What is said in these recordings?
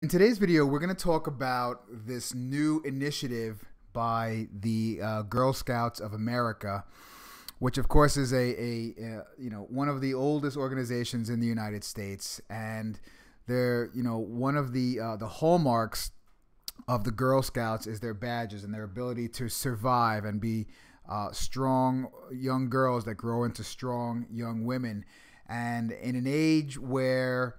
In today's video, we're going to talk about this new initiative by the Girl Scouts of America, which of course is one of the oldest organizations in the United States, and they're one of the hallmarks of the Girl Scouts is their badges and their ability to survive and be strong young girls that grow into strong young women, and in an age where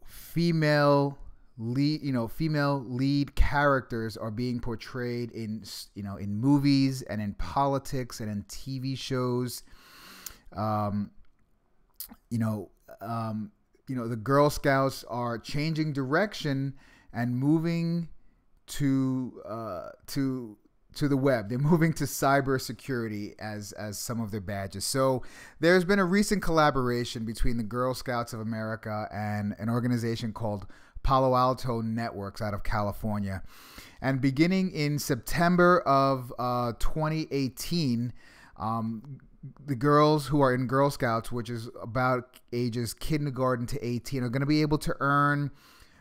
female lead characters are being portrayed in movies and in politics and in TV shows. The Girl Scouts are changing direction and moving to the web. They're moving to cybersecurity as some of their badges. So there's been a recent collaboration between the Girl Scouts of America and an organization called Palo Alto Networks out of California. And beginning in September of 2018, the girls who are in Girl Scouts, which is about ages kindergarten to 18, are going to be able to earn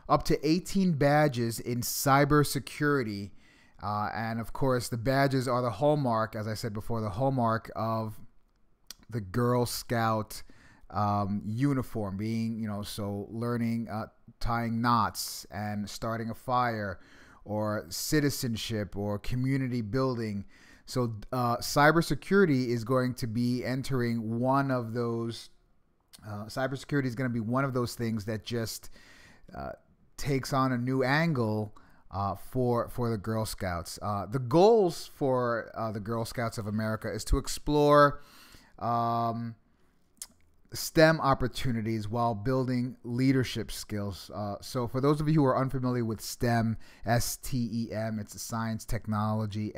up to 18 badges in cybersecurity. And of course, the badges are the hallmark, as I said before, the hallmark of the Girl Scout uniform, being, so learning, tying knots and starting a fire, or citizenship or community building. So cybersecurity is going to be entering one of those. Cybersecurity is going to be one of those things that just takes on a new angle for the Girl Scouts. The goals for the Girl Scouts of America is to explore STEM opportunities while building leadership skills. So for those of you who are unfamiliar with STEM, STEM, it's science, technology,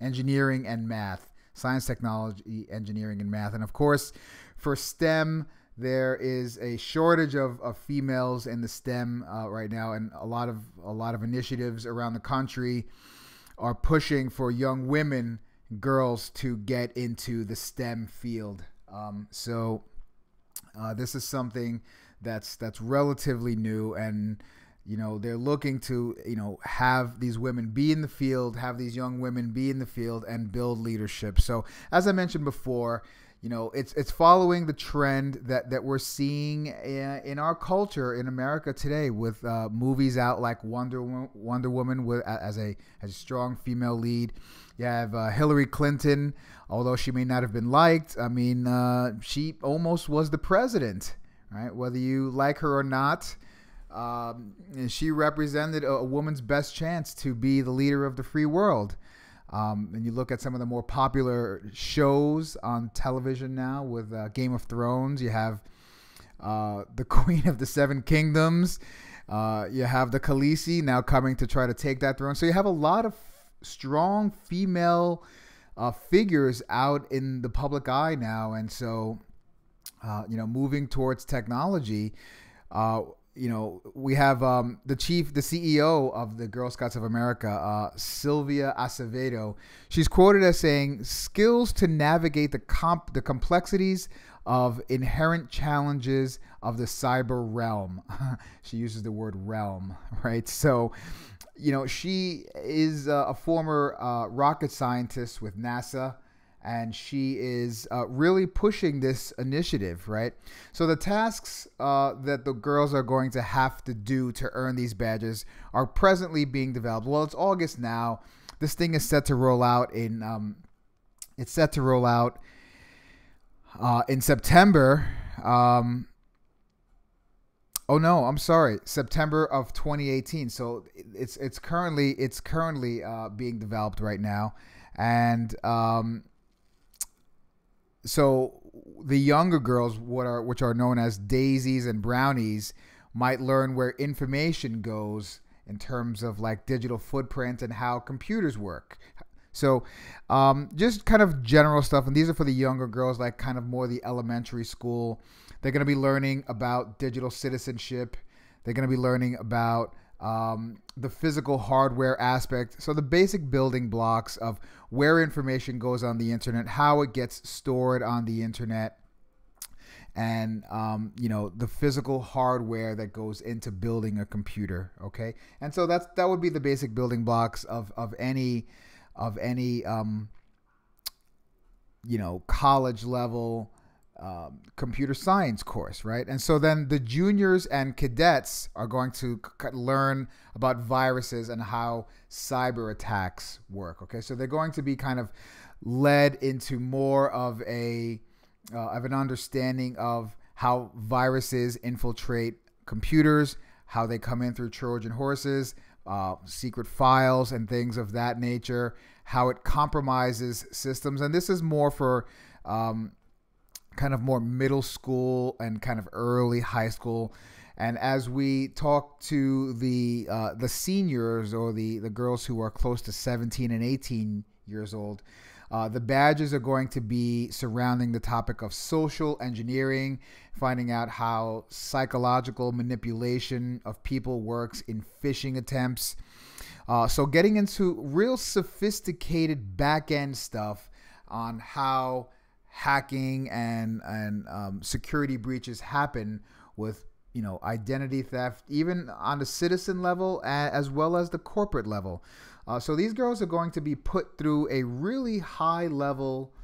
engineering, and math. Science, technology, engineering, and math. And of course, for STEM, there is a shortage of females in the STEM right now, and a lot of initiatives around the country are pushing for young women, girls, to get into the STEM field. So this is something that's relatively new, and they're looking to have these women be in the field, have these young women be in the field, and build leadership. So as I mentioned before, it's following the trend that we're seeing in our culture in America today, with movies out like Wonder Woman as a strong female lead. You have Hillary Clinton, although she may not have been liked. I mean, she almost was the president, right? Whether you like her or not, she represented a woman's best chance to be the leader of the free world. And you look at some of the more popular shows on television now with Game of Thrones. You have the Queen of the Seven Kingdoms. You have the Khaleesi now coming to try to take that throne. So you have a lot of strong female figures out in the public eye now. And so, moving towards technology, we have the CEO of the Girl Scouts of America, Sylvia Acevedo. She's quoted as saying, "Skills to navigate the complexities of inherent challenges of the cyber realm." She uses the word realm, right? So, she is a former rocket scientist with NASA, and she is really pushing this initiative, right? So the tasks that the girls are going to have to do to earn these badges are presently being developed. Well, it's August now. This thing is set to roll out in September. Oh no, I'm sorry, September of 2018. So it's currently being developed right now, and so the younger girls, which are known as daisies and brownies, might learn where information goes in terms of like digital footprint and how computers work. So just kind of general stuff. And these are for the younger girls, like kind of more the elementary school. They're going to be learning about digital citizenship. They're going to be learning about the physical hardware aspect. So the basic building blocks of where information goes on the internet, how it gets stored on the internet, and the physical hardware that goes into building a computer. Okay, and so that would be the basic building blocks of any college level computer science course, right? And so then the juniors and cadets are going to learn about viruses and how cyber attacks work. Okay, so they're going to be kind of led into more of an understanding of how viruses infiltrate computers, how they come in through Trojan horses, secret files and things of that nature, how it compromises systems. And this is more for kind of more middle school and kind of early high school. And as we talk to the seniors, or the girls who are close to 17 and 18 years old, the badges are going to be surrounding the topic of social engineering, finding out how psychological manipulation of people works in phishing attempts. So getting into real sophisticated back-end stuff on how hacking and security breaches happen with identity theft, even on the citizen level as well as the corporate level. So these girls are going to be put through a really high level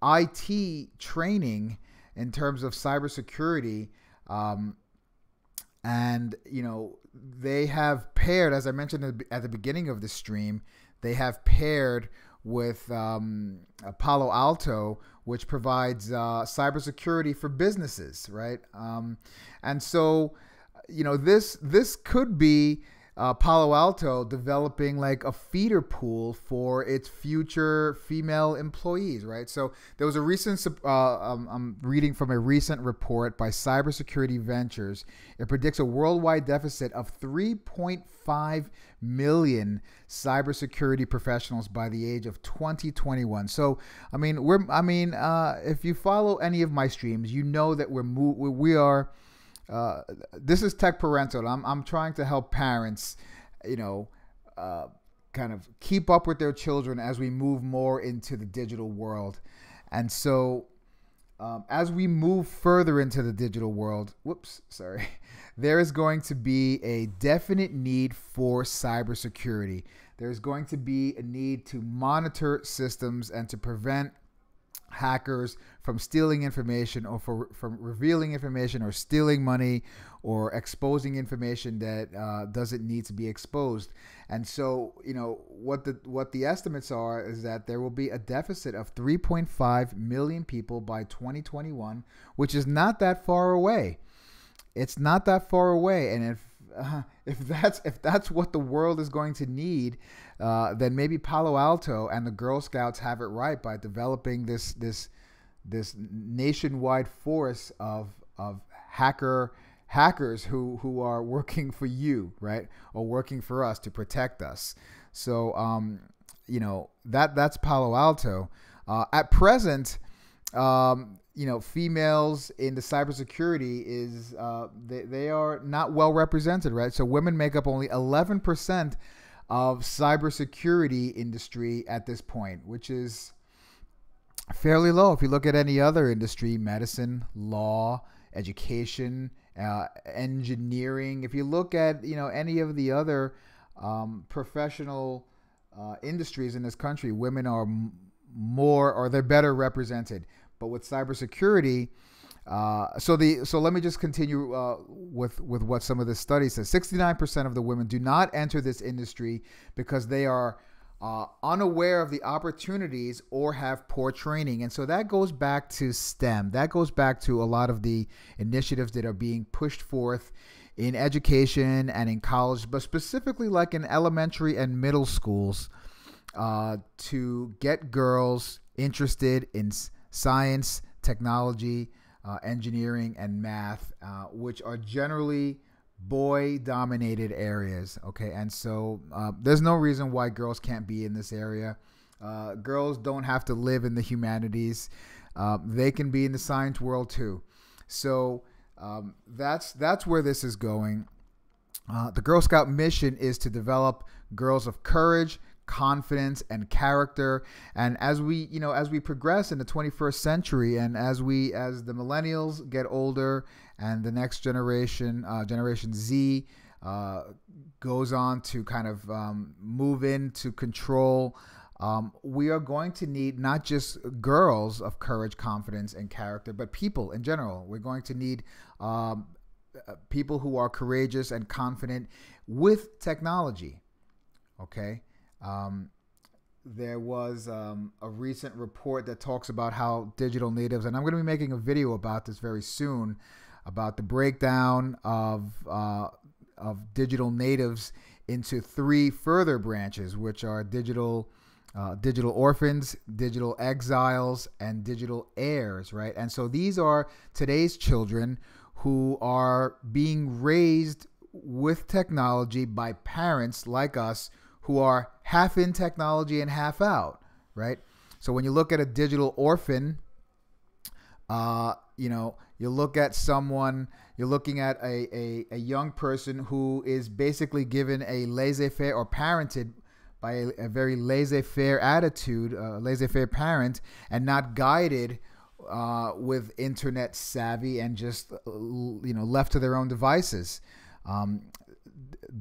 IT training in terms of cybersecurity. And they have paired, as I mentioned at the beginning of the stream, they have paired with Palo Alto, which provides cybersecurity for businesses, right? And so, this could be Palo Alto developing like a feeder pool for its future female employees, right? So there was a recent, I'm reading from a recent report by Cybersecurity Ventures. It predicts a worldwide deficit of 3.5 million cybersecurity professionals by the age of 2021. So, if you follow any of my streams, you know that we are. This is Tech Parental. I'm trying to help parents, kind of keep up with their children as we move more into the digital world. And so, as we move further into the digital world, there is going to be a definite need for cybersecurity. There's going to be a need to monitor systems and to prevent hackers from stealing information, or from revealing information, or stealing money, or exposing information that doesn't need to be exposed. And so, what the estimates are is that there will be a deficit of 3.5 million people by 2021, which is not that far away. It's not that far away, and if that's what the world is going to need, then maybe Palo Alto and the Girl Scouts have it right by developing this nationwide force of hackers who are working for you, right, or working for us to protect us. So that's Palo Alto. At present, females in the cybersecurity is they are not well represented, right? So women make up only 11% of cybersecurity industry at this point, which is fairly low. If you look at any other industry, medicine, law, education, engineering, if you look at any of the other professional industries in this country, women are more, or they're better represented. But with cybersecurity, so let me just continue with what some of this study says. 69% of the women do not enter this industry because they are unaware of the opportunities or have poor training. And so that goes back to STEM. That goes back to a lot of the initiatives that are being pushed forth in education and in college, but specifically like in elementary and middle schools, to get girls interested in science, technology, engineering, and math, which are generally boy-dominated areas. Okay, and so there's no reason why girls can't be in this area. Girls don't have to live in the humanities. They can be in the science world too. So that's where this is going. The Girl Scout mission is to develop girls of courage, confidence and character. And as we progress in the 21st century, and as the millennials get older and the next generation, Generation Z, goes on to kind of move into control, we are going to need not just girls of courage, confidence, and character, but people in general. We're going to need people who are courageous and confident with technology. Okay. There was a recent report that talks about how digital natives, and I'm going to be making a video about this very soon, about the breakdown of digital natives into 3 further branches, which are digital orphans, digital exiles, and digital heirs, right? And so these are today's children who are being raised with technology by parents like us who are half in technology and half out, right? So when you look at a digital orphan, you look at someone, you're looking at a young person who is basically given a laissez-faire or parented by a very laissez-faire attitude, laissez-faire parent, and not guided with internet savvy and just left to their own devices.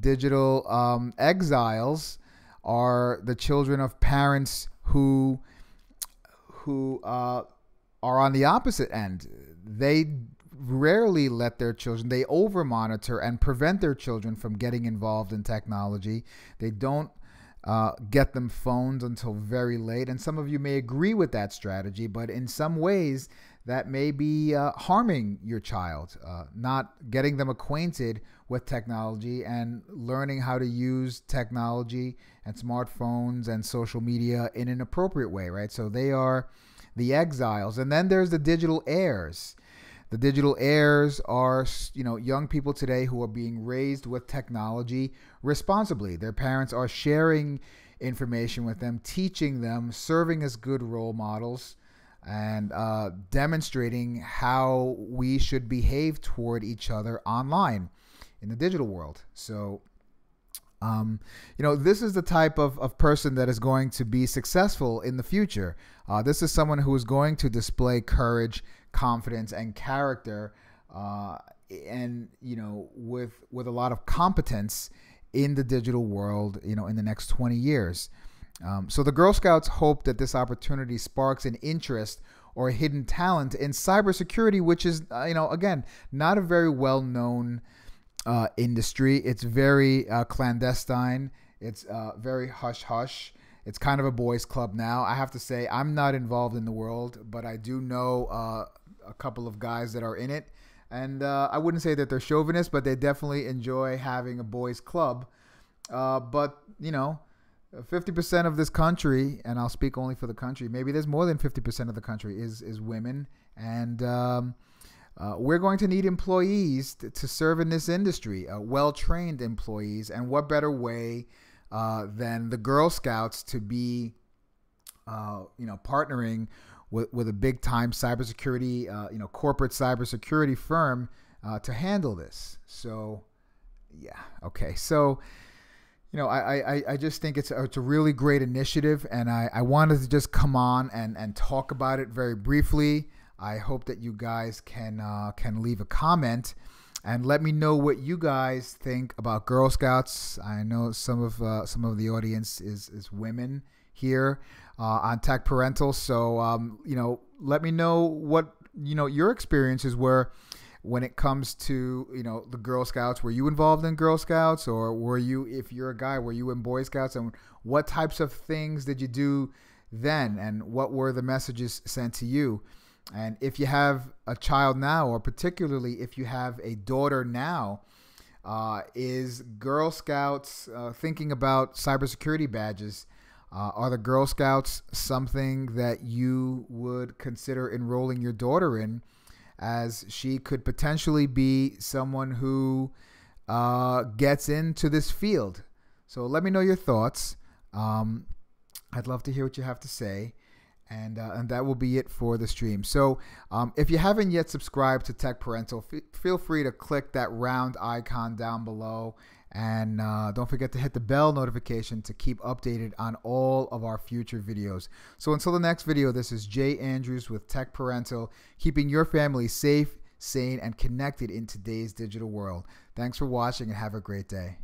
Digital exiles are the children of parents who are on the opposite end. They rarely let their children, they over monitor and prevent their children from getting involved in technology. They don't get them phones until very late. And some of you may agree with that strategy, but in some ways that may be harming your child, not getting them acquainted with technology and learning how to use technology and smartphones and social media in an appropriate way, right? So they are the exiles. And then there's the digital heirs. The digital heirs are, young people today who are being raised with technology responsibly. Their parents are sharing information with them, teaching them, serving as good role models, and demonstrating how we should behave toward each other online in the digital world. So, this is the type of person that is going to be successful in the future. This is someone who is going to display courage, confidence, and character, and with a lot of competence in the digital world, in the next 20 years. So the Girl Scouts hope that this opportunity sparks an interest or a hidden talent in cybersecurity, which is, again, not a very well-known industry. It's very clandestine. It's very hush-hush. It's kind of a boys' club now. I have to say, I'm not involved in the world, but I do know a couple of guys that are in it. And I wouldn't say that they're chauvinists, but they definitely enjoy having a boys' club. But 50% of this country, and I'll speak only for the country, maybe there's more than 50% of the country is women. And we're going to need employees to serve in this industry, well-trained employees. And what better way than the Girl Scouts to be, partnering with a big-time cybersecurity, corporate cybersecurity firm to handle this. So, yeah, okay. So, I just think it's a really great initiative, and I wanted to just come on and talk about it very briefly. I hope that you guys can leave a comment and let me know what you guys think about Girl Scouts. I know some of the audience is women here on TECH Parental, so let me know what your experiences were when it comes to the Girl Scouts. Were you involved in Girl Scouts, or were you, if you're a guy, were you in Boy Scouts, and what types of things did you do then, and what were the messages sent to you? And if you have a child now, or particularly if you have a daughter now, is Girl Scouts thinking about cybersecurity badges? Are the Girl Scouts something that you would consider enrolling your daughter in, as she could potentially be someone who gets into this field? So let me know your thoughts. I'd love to hear what you have to say. And that will be it for the stream. So if you haven't yet subscribed to TECH Parental, feel free to click that round icon down below And don't forget to hit the bell notification to keep updated on all of our future videos. So until the next video, this is Jay Andrews with TECH Parental, keeping your family safe, sane, and connected in today's digital world. Thanks for watching and have a great day.